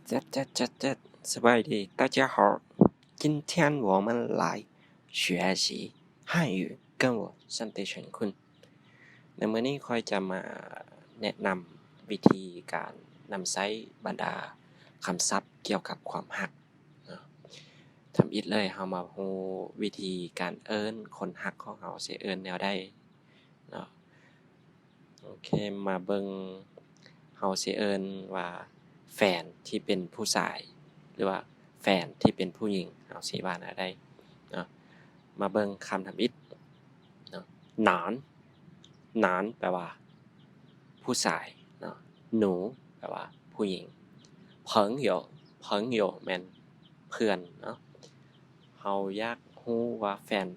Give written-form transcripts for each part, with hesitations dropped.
这，สบายดี大家好，今天我们来学习汉语，跟我สันติชนคุณในมื้อนี้ค่อยจะมาแนะนำวิธีการนำใช้บรรดาคำศัพท์เกี่ยวกับความรักทำอิดเลยเฮามาฮู้วิธีการเอิ้นคนรักของเฮาสิเอิ้นแนวใดเนาะโอเคมาเบิ่งเฮาสิเอิ้นว่าแฟนที่เป็นผู้ชายหรือว่าแฟนที่เป็นผู้หญิงเฮาสิว่าแนวใดเนาะมาเบิ่งคำทำอิฐเนาะหนานแปลว่าผู้ชายเนาะหนูแปลว่าผู้หญิงเพิงโยแม่นเพื่อนเนาะเฮาอยากฮู้ว่าแฟน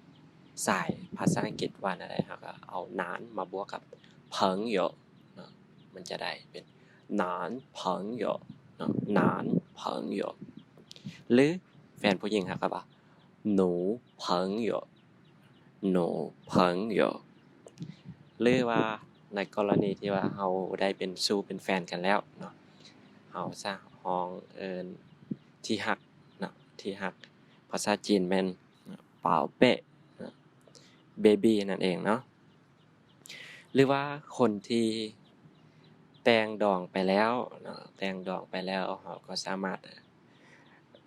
ชายภาษาอังกฤษว่าแนวใดเฮาก็เอาหนานมาบวกกับเพิงโยเนาะมันจะได้เป็นหนานเพิงโยเนาะหนานเพิงโยหรือแฟนผู้หญิงครับว่าหนูเพิงโยหนูเพิงโยหรือว่าในกรณีที่ว่าเฮาได้เป็นสู่เป็นแฟนกันแล้วเนาะเฮาซะฮ้องเอิ้นที่รักเนาะที่รักภาษาจีนแม่นเป๋าเป้เบบีนั่นเองเนาะหรือว่าคนที่แต่งดองไปแล้วเนาะแต่งดองไปแล้วเฮาก็สามารถ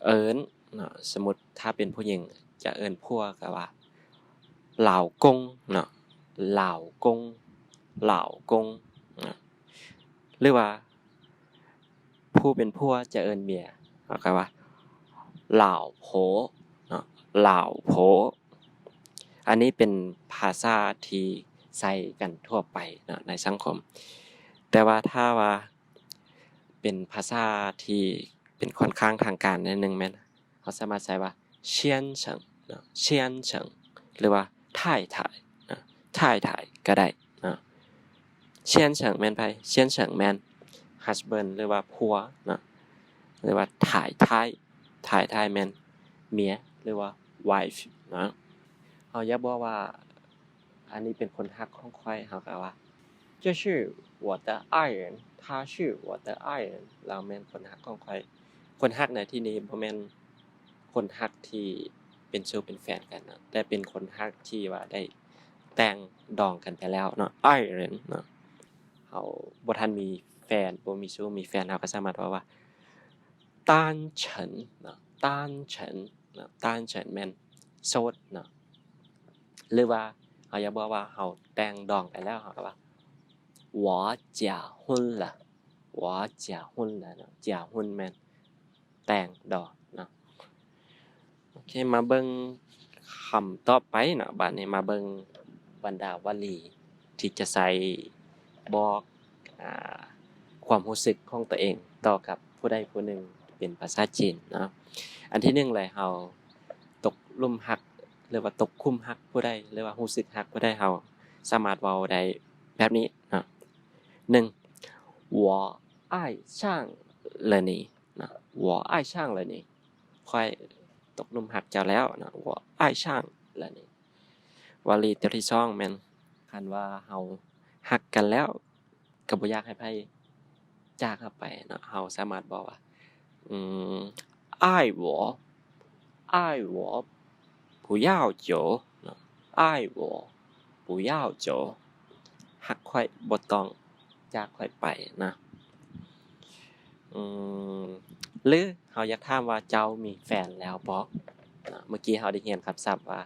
เอิ้นเนาะสมมุติถ้าเป็นผู้หญิงจะเอิ้นผัวก็ว่าเหล่ากงเนาะเหล่ากงนะหรือว่าผู้เป็นผัวจะเอิ้นเมียก็ว่าเหล่าโผเนาะเหล่าโผอันนี้เป็นภาษาที่ใช้กันทั่วไปเนาะในสังคมแต่ว่าถ้าว่าเป็นภาษาที่เป็นค่อนข้างทางการนิดนึงแม่นเฮาสามารถใช้ว่า先生เนาะ先生หรือว่า太太นะ太太ก็ได้เนาะ先生แม่นไผ先生แม่น husband หรือว่าผัวเนาะหรือว่า太太แม่นเมียหรือว่า wife เนาะเฮาอยากบอกว่าอันนี้เป็นคนรักของข้อยเฮาก็ว่า这是我的爱人他是我的爱人เราแม่นคนรักของข้อยคนรักในที่นี้บ่แม่นคนรักที่เป็นสู่เป็นแฟนกันเนาะแต่เป็นคนรักที่ว่าได้แต่งดองกันไปแล้วเนาะ爱人เนาะเฮาบ่ทันมีแฟนบ่มีสู่มีแฟนเฮาก็สามารถว่า单纯เนาะ单纯เนาะ单纯แม่นโสดเนาะหรือว่าเฮาอยากบอกว่าเฮาแต่งดองไปแล้วเฮาก็ว่า我结婚了我结婚了เนาะ结婚แม่นแต่งดองเนาะโอเคมาเบิ่งคำต่อไปเนาะบัดนี้มาเบิ่งบรรดาวลีที่จะใช้บอกความรู้สึกของตัวเองต่อกับผู้ใดผู้หนึ่งเป็นภาษาจีนเนาะอันที่1เลยเฮาตกหลุมรักหรือว่าตกคุมรักผู้ใดหรือว่ารู้สึกรักผู้ใดเฮาสามารถเว้าได้แบบนี้เนาะ1我爱上了你นะ我爱上了你ค่อยตกหลุมรักเจ้าแล้วนะ我爱上了你วลีตัวที่2แม่นคันว่าเฮารักกันแล้วก็บ่อยากให้ไผจากเราไปเนาะเฮาสามารถบอกว่า爱我爱我不要走เนาะ爱我不要走รักข้อยบ่ต้องจากข้อยไปนะหรือเฮาอยากถามว่าเจ้ามีแฟนแล้วบ่เมื่อกี้เฮาได้เรียนคำศัพท์ว่า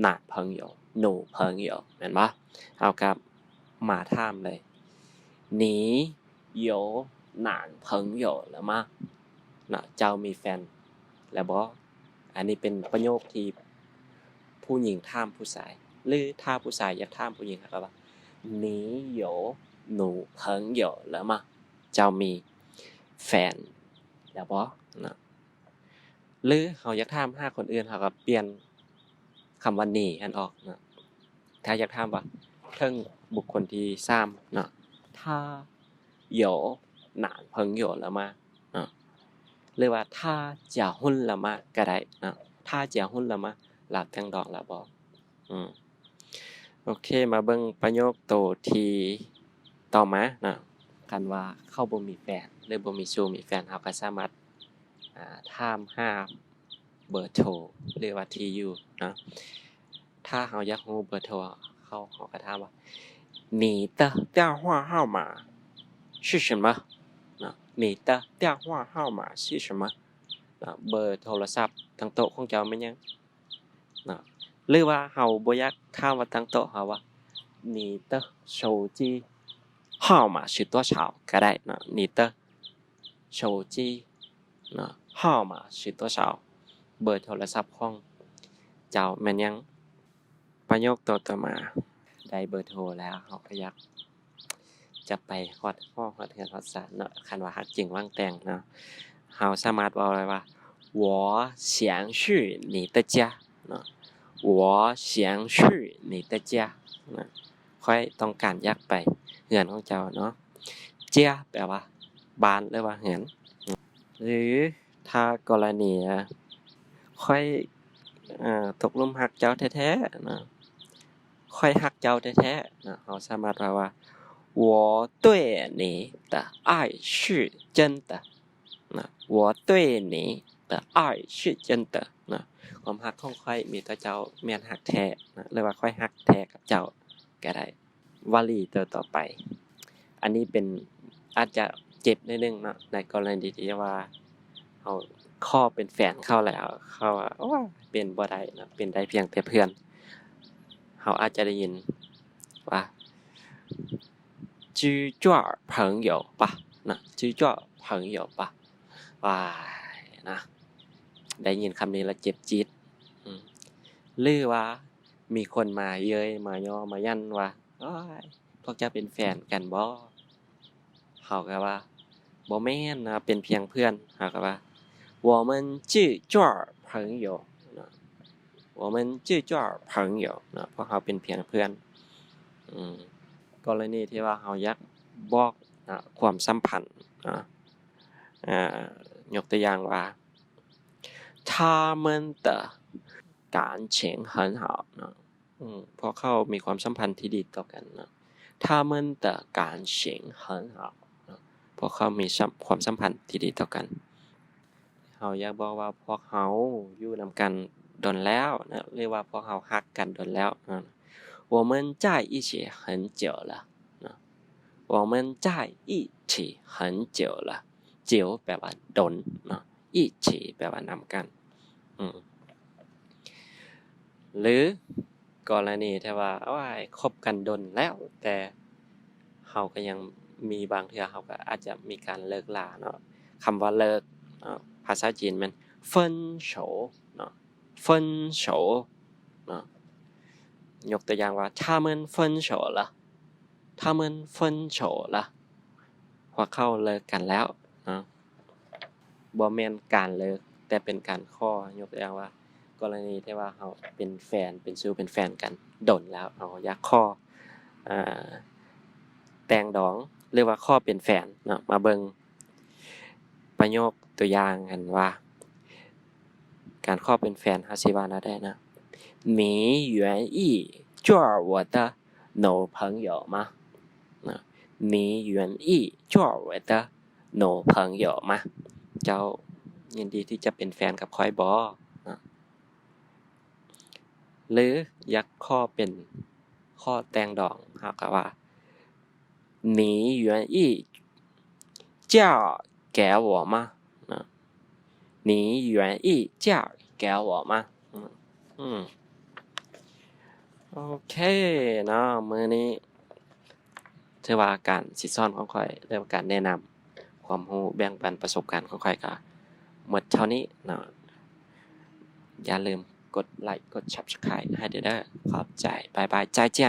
男朋友หนู朋友แม่นบ่เฮาก็มาถามเลย你有男朋友了吗นะเจ้ามีแฟนแล้วบ่อันนี้เป็นประโยคที่ผู้หญิงถามผู้ชายหรือถ้าผู้ชายอยากถามผู้หญิงก็ว่า你有女朋友了吗เจ้ามีแฟนแล้วบ่นะหรือเฮาอยากถามหาคนอื่นเฮาก็เปลี่ยนคำว่า你อันออกนะถ้าอยากถามว่าเทิงบุคคลที่3นะ他有男朋友了吗หรือว่า他结婚了吗ก็ได้นะ他结婚了吗ลาแต่งดองแล้วบ่โอเคมาเบิ่งประโยคโตที่ต่อมานะ กันว่าเขาบ่มีแฟนหรือบ่มีชู้มีแฟนเขาก็สามารถถามหาเบอร์โทรหรือว่าที่อยู่เนาะถ้าเขาอยากรู้เบอร์โทรเขาก็ถามว่า你的电话号码是什么เนาะ你的电话号码是什么เนาะเบอร์โทรศัพท์ทางโต๊ะของเจ้าแม่นหยังเนาะหรือว่าเขาบ่อยากถามว่าทางโต๊ะเขาว่า你的手机号码是多少ก็ได้เนาะ你的手机เนาะ号码是多少เบอร์โทรศัพท์ของเจ้าแม่นหยังประโยคต่อมาได้เบอร์โทรแล้วเขาก็อยากจะไปฮอดเฮือนฮอดศาลเนาะคันว่าฮักจริงหวังแต่งเนาะเราสามารถเว้าได้ว่า我想去你的家เนาะ我想去你的家เนาะค่อยต้องการอยากไปเฮือนของเจ้าเนาะเจียแปลว่าบ้านหรือว่าเฮือนหรือถ้ากรณีค่อยตกหลุมรักเจ้าแท้ๆเนาะค่อยรักเจ้าแท้ๆเนาะเราสามารถว่า我对你的爱是真的นะ我对你的爱是真的นะความรักของค่อยมีต่อเจ้าแม่นรักแท้นะหรือว่าค่อยรักแท้กับเจ้าก็ได้วลีต่อไปอันนี้เป็นอาจจะเจ็บนิดนึงเนาะในกรณีที่ว่าเอาข้อเป็นแฟนเข้าแล้วเขาว่าโอ้เป็นบ่ได้นะเป็นได้เพียงแต่เพื่อนเขาอาจจะได้ยินว่า知交朋友吧นะ知交朋友吧ว้ายนะได้ยินคำนี้แล้วเจ็บจี๊ดหรือว่ามีคนมาเย้ยมาย่อมายั่นว่าโอ้ยพวกเจ้าเป็นแฟนกันบ่เขาก็ว่าบ่แม่นนะเป็นเพียงเพื่อนเขาก็ว่า我们只交朋友นะ我们只交朋友นะเพราะเขาเป็นเพียงเพื่อนกรณีที่ว่าเขาอยากบอกความสัมพันธ์ยกตัวอย่างว่า他们的感情很好นะเพราะเขามีความสัมพันธ์ที่ดีต่อกันนะ他们的感情很好นะเพราะเขามีความสัมพันธ์ที่ดีต่อกันเขาอยากบอกว่าพวกเขาอยู่นำกันดนแล้วนะเรียกว่าพวกเขาฮักกันดนแล้วนะ我们在一起很久了นะ我们在一起很久了เจียวแปลว่าดนเนาะอีฉีแปลว่านำกันหรือกรณีที่ว่าคบกันดนแล้วแต่เขาก็ยังมีบางเทื่อเขาก็อาจจะมีการเลิกลาเนาะคำว่าเลิกภาษาจีนมัน分手เนาะ分手เนาะยกตัวอย่างว่า他们分手了他们分手了พวกเขาเลิกกันแล้วบ่แม่นการเลิกแต่เป็นการข้อยกตัวอย่างว่ากรณีที่ว่าเฮาเป็นแฟนเป็นชู้เป็นแฟนกันดนแล้วเฮาอยากข้อแต่งดองหรือว่าข้อเป็นแฟนเนาะมาเบิ่งประโยคตัวอย่างกันว่าการข้อเป็นแฟนเฮาสิว่าแนวใดนะ你愿意做我的女朋友吗你愿意做我的女朋友吗เจ้ายินดีที่จะเป็นแฟนกับข้อยบ่หรืออยากข้อเป็นข้อแต่งดองเฮาก็ว่า你愿意嫁给我吗你愿意嫁给我吗โอเคเนาะมื้อนี้ถือว่าการสิสอนของข้อยเรื่องการแนะนำความรู้แบ่งปันประสบการณ์ของข้อยก็หมดเท่านี้เนาะอย่าลืมกดไลค์กด Subscribe ให้เด้อขอบใจบ๊ายบาย再见